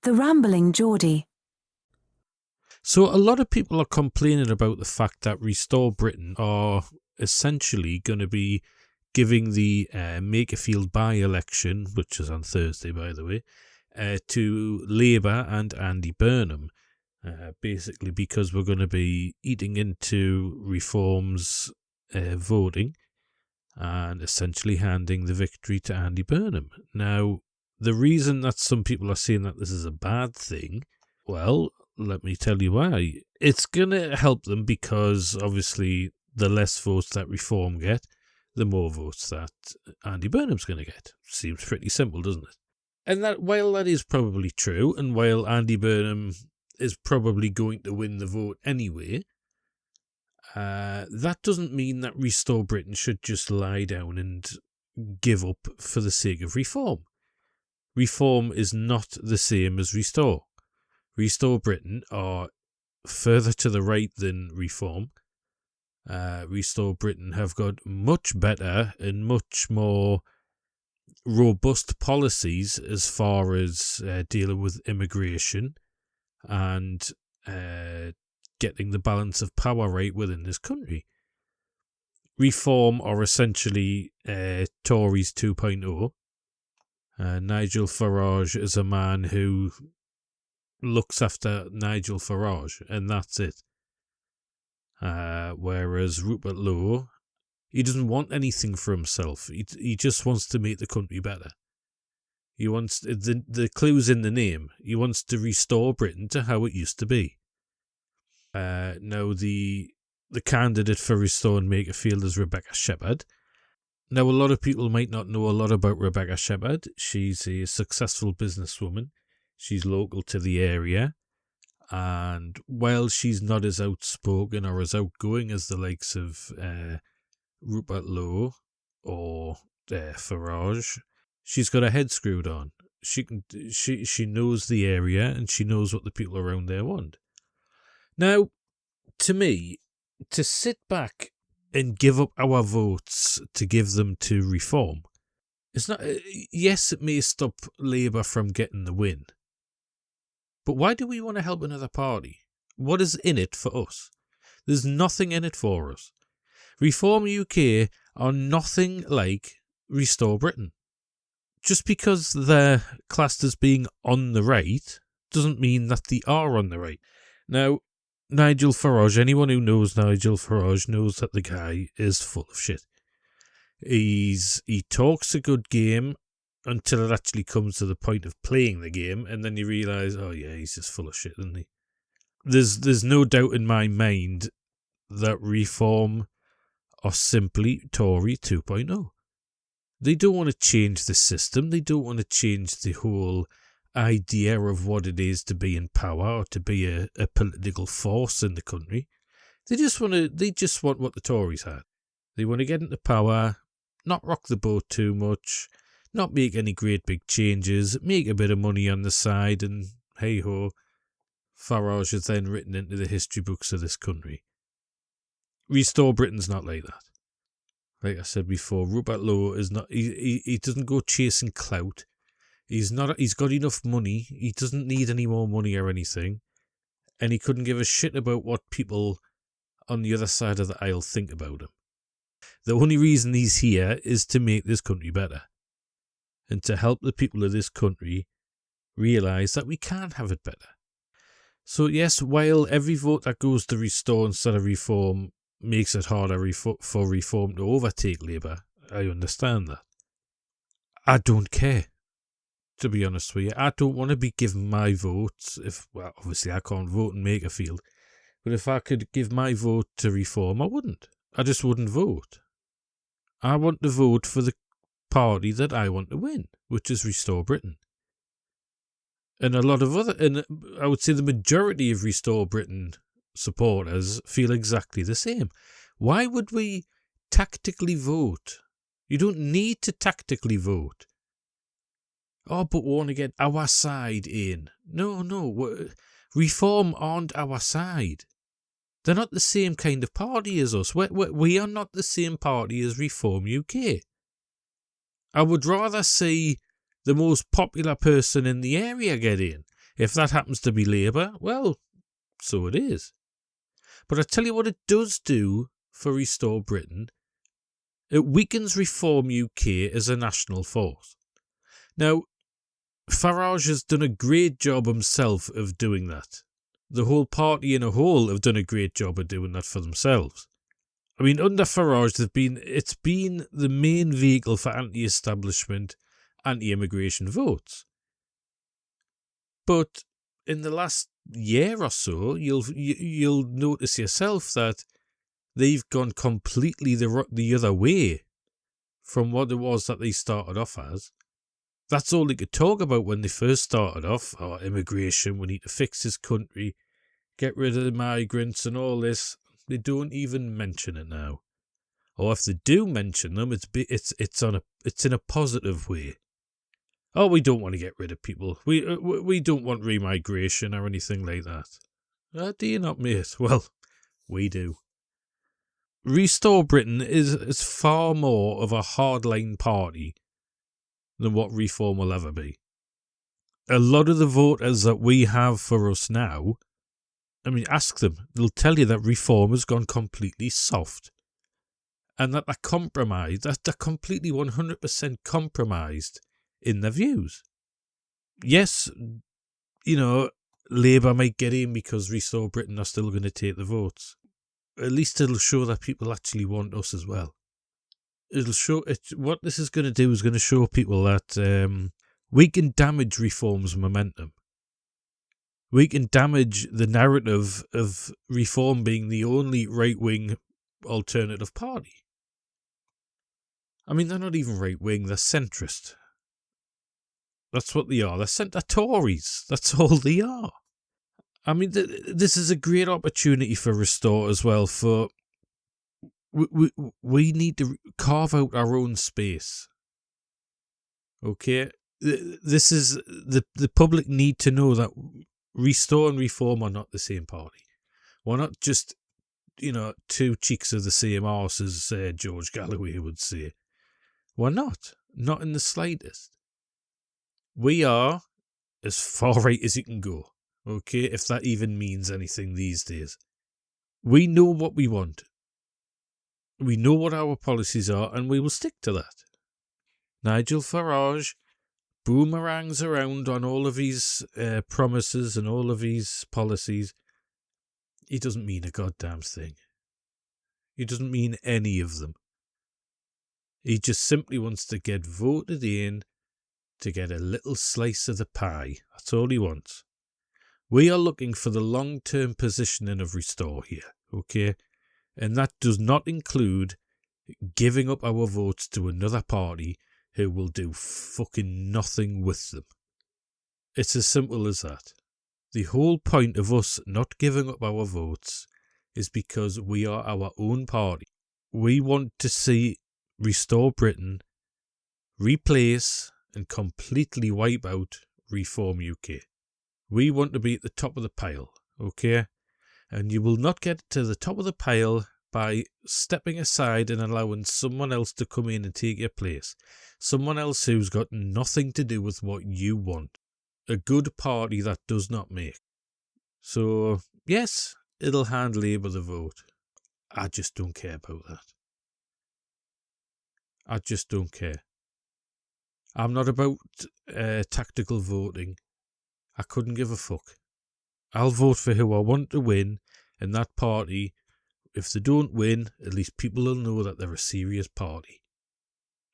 The Rambling Geordie. So a lot of people are complaining about the fact that Restore Britain are essentially going to be giving the Makerfield by-election, which is on Thursday, by the way, to Labour and Andy Burnham, basically because we're going to be eating into Reform's voting and essentially handing the victory to Andy Burnham. Now, the reason that some people are saying that this is a bad thing, well, let me tell you why. It's going to help them because, obviously, the less votes that Reform get, the more votes that Andy Burnham's going to get. Seems pretty simple, doesn't it? And that while that is probably true, and while Andy Burnham is probably going to win the vote anyway, that doesn't mean that Restore Britain should just lie down and give up for the sake of reform. Reform is not the same as Restore. Restore Britain are further to the right than Reform. Restore Britain have got much better and much more robust policies as far as dealing with immigration and getting the balance of power right within this country. Reform are essentially Tories 2.0. Nigel Farage is a man who looks after Nigel Farage, and that's it. Whereas Rupert Lowe, he doesn't want anything for himself. He just wants to make the country better. He wants the clue's in the name. He wants to restore Britain to how it used to be. Now the candidate for restoring Makerfield is Rebecca Shepherd. Now, a lot of people might not know a lot about Rebecca Shepherd. She's a successful businesswoman. She's local to the area. And while she's not as outspoken or as outgoing as the likes of Rupert Lowe or Farage, she's got her head screwed on. She knows the area and she knows what the people around there want. Now, to me, to sit back and give up our votes to give them to Reform, it's not. Yes, it may stop Labour from getting the win. But why do we want to help another party? What is in it for us? There's nothing in it for us. Reform UK are nothing like Restore Britain. Just because they're classed as being on the right doesn't mean that they are on the right. Now, Nigel Farage, anyone who knows Nigel Farage knows that the guy is full of shit. He talks a good game until it actually comes to the point of playing the game, and then you realise, oh yeah, he's just full of shit, isn't he? There's no doubt in my mind that Reform are simply Tory 2.0. They don't want to change the system. They don't want to change the whole idea of what it is to be in power or to be a political force in the country. They just want what the Tories had. They want to get into power, not rock the boat too much, not make any great big changes, make a bit of money on the side, and hey-ho, Farage is then written into the history books of this country. Restore Britain's not like that. Like I said before, Rupert Lowe is not. He doesn't go chasing clout. He's got enough money. He doesn't need any more money or anything, and he couldn't give a shit about what people on the other side of the aisle think about him. The only reason he's here is to make this country better, and to help the people of this country realise that we can have it better. So yes, while every vote that goes to Restore instead of Reform makes it harder for Reform to overtake Labour, I understand that. I don't care, to be honest with you. I don't want to be given my vote. Obviously I can't vote in Makerfield, but if I could give my vote to Reform, I wouldn't. I just wouldn't vote. I want to vote for the party that I want to win, which is Restore Britain. And I would say the majority of Restore Britain supporters feel exactly the same. Why would we tactically vote? You don't need to tactically vote. Oh, but we want to get our side in. No. Reform aren't our side. They're not the same kind of party as us. We are not the same party as Reform UK. I would rather see the most popular person in the area get in. If that happens to be Labour, well, so it is. But I tell you what it does do for Restore Britain. It weakens Reform UK as a national force. Now, Farage has done a great job himself of doing that. The whole party in a whole have done a great job of doing that for themselves. I mean, under Farage, it's been the main vehicle for anti-establishment, anti-immigration votes. But in the last year or so, you'll notice yourself that they've gone completely the other way from what it was that they started off as. That's all they could talk about when they first started off. Oh, immigration, we need to fix this country, get rid of the migrants and all this. They don't even mention it now. Or if they do mention them, it's in a positive way. Oh, we don't want to get rid of people. We don't want remigration or anything like that. Do you not, mate? Well, we do. Restore Britain is far more of a hardline party than what Reform will ever be. A lot of the voters that we have for us now, I mean, ask them. They'll tell you that Reform has gone completely soft. And that they're compromised, that they're completely 100% compromised in their views. Yes, Labour might get in because Restore Britain are still going to take the votes. At least it'll show that people actually want us as well. It'll show what this is going to do is going to show people that we can damage Reform's momentum. We can damage the narrative of Reform being the only right-wing alternative party. I mean, they're not even right-wing, they're centrist. That's what they are. They're Tories. That's all they are. I mean, this is a great opportunity for Restore as well. For we need to carve out our own space. Okay, this is the public need to know that Restore and Reform are not the same party. We're not just two cheeks of the same arse, as George Galloway would say. We're not in the slightest. We are as far right as you can go, okay, if that even means anything these days. We know what we want. We know what our policies are, and we will stick to that. Nigel Farage boomerangs around on all of his promises and all of his policies. He doesn't mean a goddamn thing. He doesn't mean any of them. He just simply wants to get voted in to get a little slice of the pie. That's all he wants. We are looking for the long-term positioning of Restore here, okay? And that does not include giving up our votes to another party who will do fucking nothing with them. It's as simple as that. The whole point of us not giving up our votes is because we are our own party. We want to see Restore Britain replace and completely wipe out Reform UK. We want to be at the top of the pile, okay? And you will not get to the top of the pile by stepping aside and allowing someone else to come in and take your place. Someone else who's got nothing to do with what you want. A good party that does not make. So, yes, it'll hand Labour the vote. I just don't care about that. I just don't care. I'm not about tactical voting. I couldn't give a fuck. I'll vote for who I want to win, and that party, if they don't win, at least people will know that they're a serious party.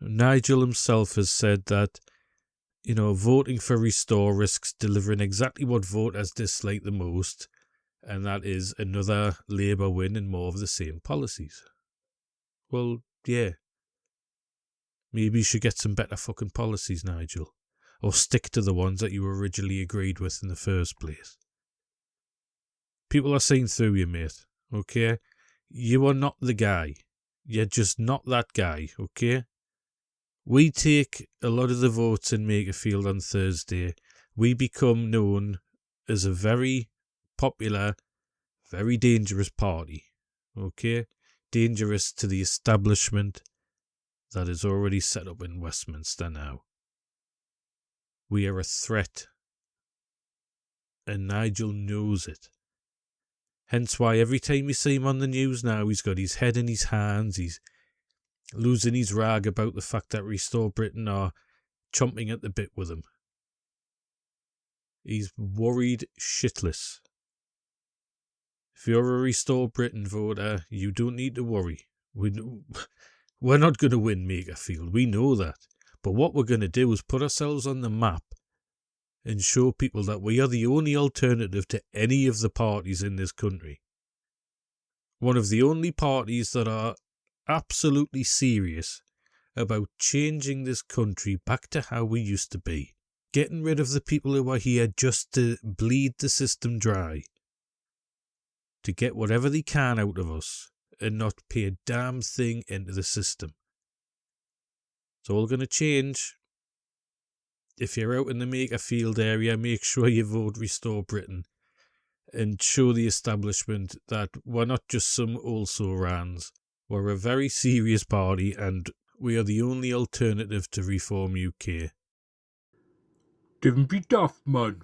Nigel himself has said that, voting for Restore risks delivering exactly what voters dislike the most, and that is another Labour win and more of the same policies. Well, yeah. Maybe you should get some better fucking policies, Nigel. Or stick to the ones that you originally agreed with in the first place. People are seeing through you, mate, okay? You are not the guy. You're just not that guy, okay? We take a lot of the votes in Makerfield on Thursday. We become known as a very popular, very dangerous party, okay? Dangerous to the establishment that is already set up in Westminster now. We are a threat and Nigel knows it. Hence why every time you see him on the news now, he's got his head in his hands, he's losing his rag about the fact that Restore Britain are chomping at the bit with him. He's worried shitless. If you're a Restore Britain voter, you don't need to worry. We're not going to win Makerfield, we know that. But what we're going to do is put ourselves on the map and show people that we are the only alternative to any of the parties in this country. One of the only parties that are absolutely serious about changing this country back to how we used to be. Getting rid of the people who are here just to bleed the system dry. To get whatever they can out of us and not pay a damn thing into the system. It's all going to change. If you're out in the Makerfield area, make sure you vote Restore Britain and show the establishment that we're not just some also-rans. We're a very serious party and we are the only alternative to Reform UK. Don't be daft, man.